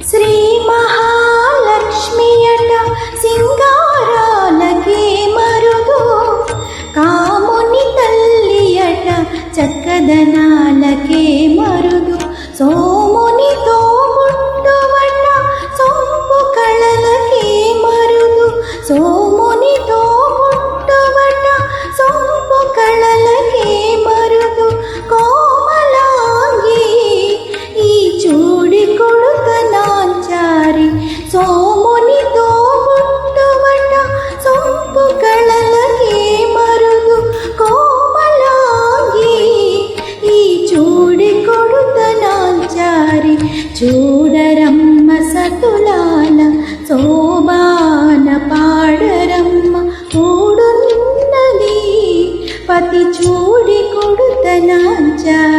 శ్రీ మహాలక్ష్మియట సింగారాలకే మరుదు, కాముని తల్లియట చక్కదనాలకే మరుదు, సోమునితో ముట్టువట సొంపు కళలకే మరుదు, సోమునితో ముట్టువట సొంపు కళలకే మరుదు, కోమలాంగి ఈ చూడి కొడుత నాంచారి, సోమునితో ముట్టువట సొంపు కళలకే మరుదు, కోమలాంగి ఈ చూడి కొడుత నాంచారి, చూడరమ్మ సతులాల శోభాన పాడరమ్మ కూడున్నది పతి చూడి కొడుత నాంచారి.